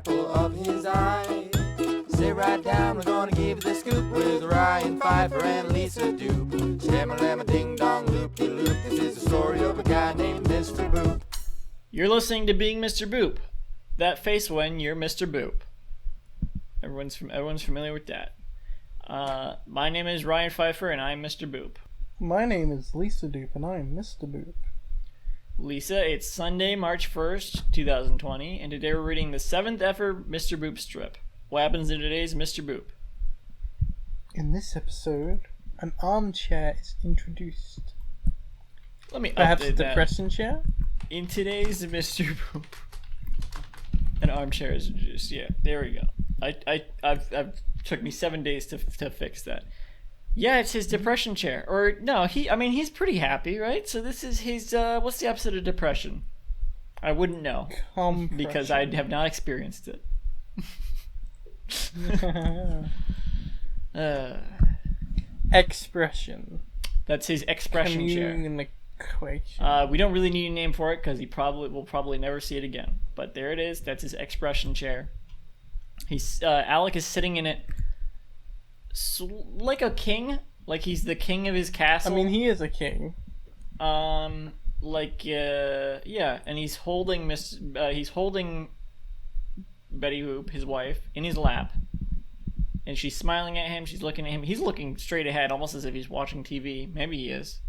apple of his eye. Sit right down, we're gonna give you the scoop with Ryan Pfeiffer and Lisa Doop. Stammer-lamma ding-dong loop-de-loop. This is the story of a guy named Mr. Boop. You're listening to Being Mr. Boop. That face when you're Mr. Boop. Everyone's familiar with that. My name is Ryan Pfeiffer and I'm Mr. Boop. My name is Lisa Doop and I'm Mr. Boop. Lisa, it's Sunday, March 1st, 2020, and today we're reading the 7th ever Mr. Boop strip. What happens in today's Mr. Boop? In this episode, an armchair is introduced. Let me Perhaps a update that. depression chair? In today's Mr. Boop, an armchair is introduced. Yeah, there we go. I've took me 7 days to fix that. Yeah, it's his depression chair. Or no, he's pretty happy, right? So this is his what's the opposite of depression? I wouldn't know because I have not experienced it. Expression. That's his expression chair. Communication. We don't really need a name for it because we'll probably never see it again. But there it is. That's his expression chair. Alec is sitting in it like a king, like he's the king of his castle. I mean, he is a king. Yeah, and he's holding Betty Boop, his wife, in his lap, and she's smiling at him. She's looking at him. He's looking straight ahead, almost as if he's watching TV. Maybe he is.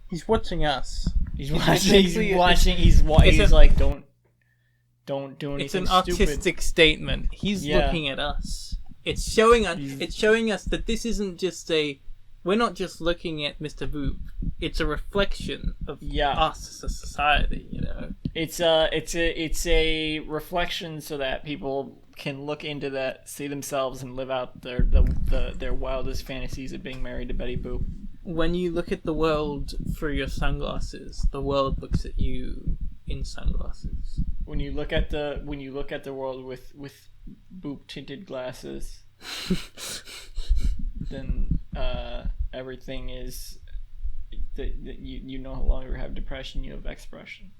He's watching us. He's watching. He's like, don't do anything. It's an stupid. artistic statement. He's looking at us. It's showing us. It's showing us that this isn't just we're not just looking at Mr. Boop. It's a reflection of us as a society. You know. It's a reflection so that people can look into that, see themselves, and live out their wildest fantasies of being married to Betty Boop. When you look at the world through your sunglasses, the world looks at you in sunglasses. When you look at the world with Boop tinted glasses, then everything is that you no longer have depression. You have expression.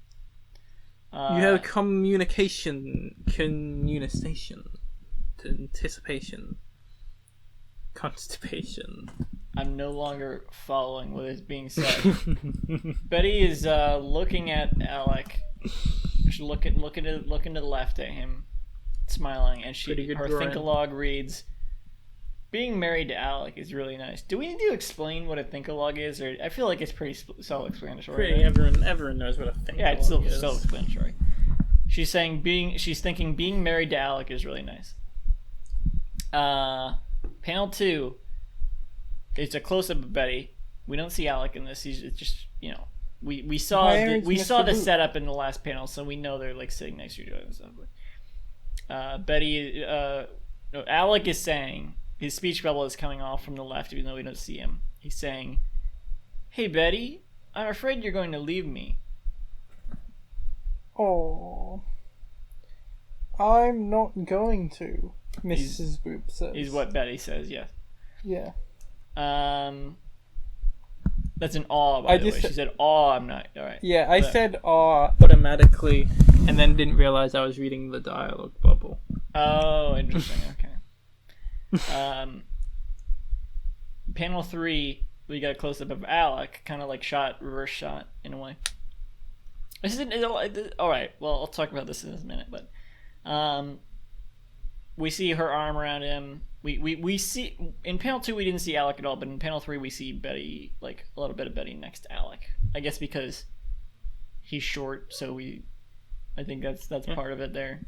You have communication, anticipation, constipation. I'm no longer following what is being said. Betty is looking at Alec. She's looking to the left at him, smiling, and her think-a-log reads, "Being married to Alec is really nice." Do we need to explain what a think-a-log is, or I feel like it's pretty self-explanatory. Right? Everyone knows what a think-a-log yeah, it's still is. self-explanatory. She's thinking being married to Alec is really nice. Panel 2. It's a close-up of Betty. We don't see Alec in this. He's just, we saw the setup in the last panel, so we know they're like sitting next to each other and stuff. Alec is saying, his speech bubble is coming off from the left, even though we don't see him. He's saying, "Hey Betty, I'm afraid you're going to leave me." Oh, I'm not going to. Mrs. Boop says. Is what Betty says. Yes. Yeah. That's an awe, by the way. She said, "Aw, I'm not." All right. Yeah, I said aw automatically, and then didn't realize I was reading the dialogue bubble. Oh, interesting. Okay. Panel 3, we got a close up of Alec, kind of like reverse shot in a way. This isn't all right. Well, I'll talk about this in a minute, but we see her arm around him. We see in panel 2 we didn't see Alec at all, but in panel 3 we see Betty, like a little bit of Betty next to Alec. I guess because he's short, so I think that's part of it there.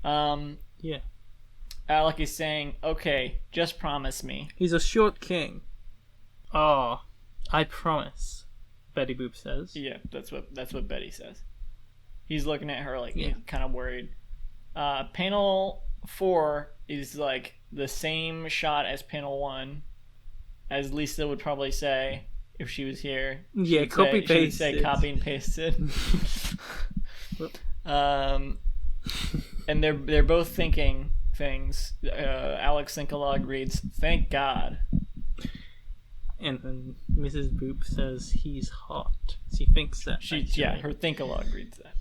Yeah. Alec is saying, "Okay, just promise me." He's a short king. Oh, I promise. Betty Boop says. Yeah, that's what Betty says. He's looking at her like kind of worried. Panel 4 is like the same shot as panel 1, as Lisa would probably say if she was here. Yeah, copy paste. She would say copy and pasted. And they're both thinking things. Alex Think-a-Log reads, "Thank God." And then Mrs. Boop says he's hot. She thinks that. Her Think-a-Log reads that.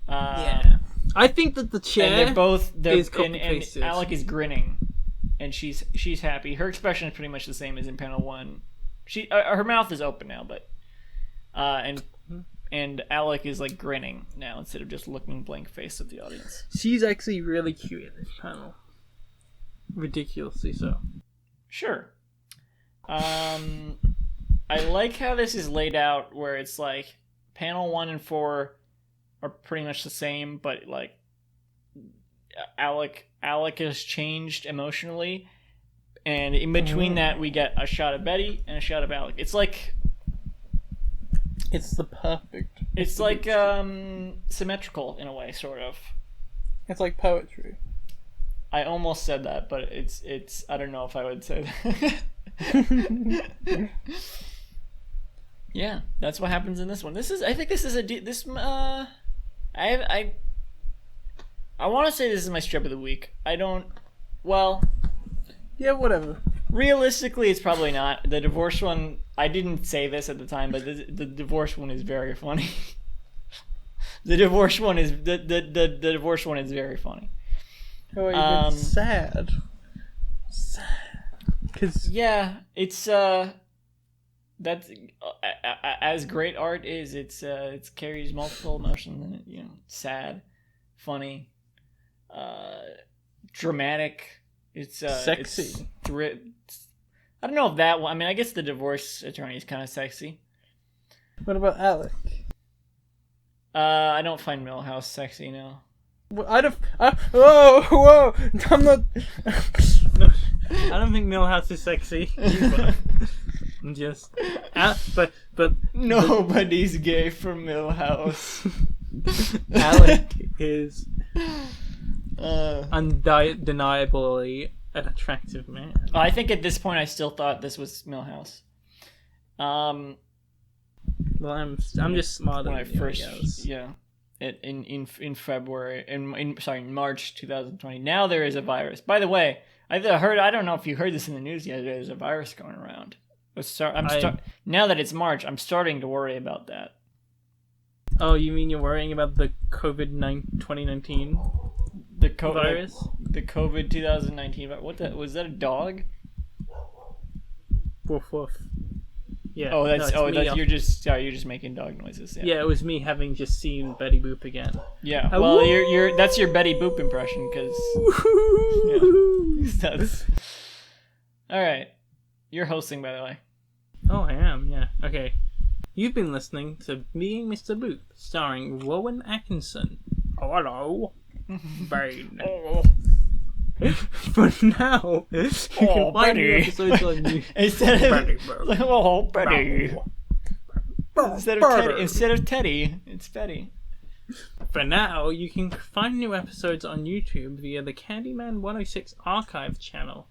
Yeah. I think that the chair and they're both is and copy-pasted. Alec is grinning, and she's happy. Her expression is pretty much the same as in panel 1. She her mouth is open now, but and Alec is like grinning now instead of just looking blank faced at the audience. She's actually really cute in this panel. Ridiculously so. Sure. I like how this is laid out, where it's like panel 1 and 4 are pretty much the same, but like Alec has changed emotionally, and in between that we get a shot of Betty and a shot of Alec. It's like the perfect. it's like symmetrical in a way, sort of. It's like poetry. I almost said that, but it's I don't know if I would say that. Yeah, that's what happens in this one. I think this is I want to say this is my strip of the week. Yeah, whatever. Realistically, it's probably not. The divorce one, I didn't say this at the time, but the divorce one is very funny. The divorce one is very funny. Oh, you've been sad. Cause yeah, it's that's as great art is. It carries multiple emotions in it. You know, sad, funny, dramatic. It's sexy. I don't know if that one. I mean, I guess the divorce attorney is kind of sexy. What about Alec? I don't find Milhouse sexy now. Whoa! I'm not. No, I don't think Milhouse is sexy. Either. I'm just, but Nobody's gay from Milhouse. Alec is undeniably an attractive man. I think at this point I still thought this was Milhouse. Well, I'm just smarter when I than you, first, I guess. yeah, in February, in March 2020. Now there is a virus. By the way, I don't know if you heard this in the news yet. There's a virus going around. Now that it's March, I'm starting to worry about that. Oh, you mean you're worrying about the COVID-19 2019 the COVID virus? The COVID 2019. What was that? A dog? Woof woof. Yeah. Oh, you're just making dog noises. Yeah. Yeah, it was me having just seen Betty Boop again. Yeah. Well, you're that's your Betty Boop impression, because that's all right. You're hosting, by the way. Oh, I am. Yeah. Okay. You've been listening to Being Mr. Boop, starring Rowan Atkinson. Oh, hello. Bane. Oh. For now, you can find new episodes on YouTube. Instead of Teddy, it's Betty. For now, you can find new episodes on YouTube via the Candyman 106 archive channel.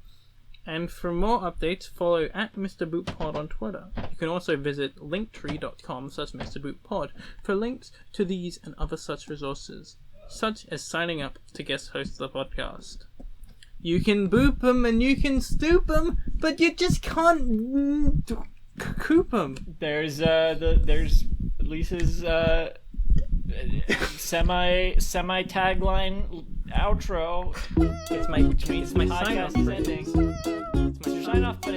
And for more updates, follow at Mr. Boop Pod on Twitter. You can also visit linktree.com/MrBoopPod for links to these and other such resources, such as signing up to guest host the podcast. You can boop them and you can stoop them, but you just can't coop them. There's Lisa's semi tagline outro. It's my sign off. It's my sign off, but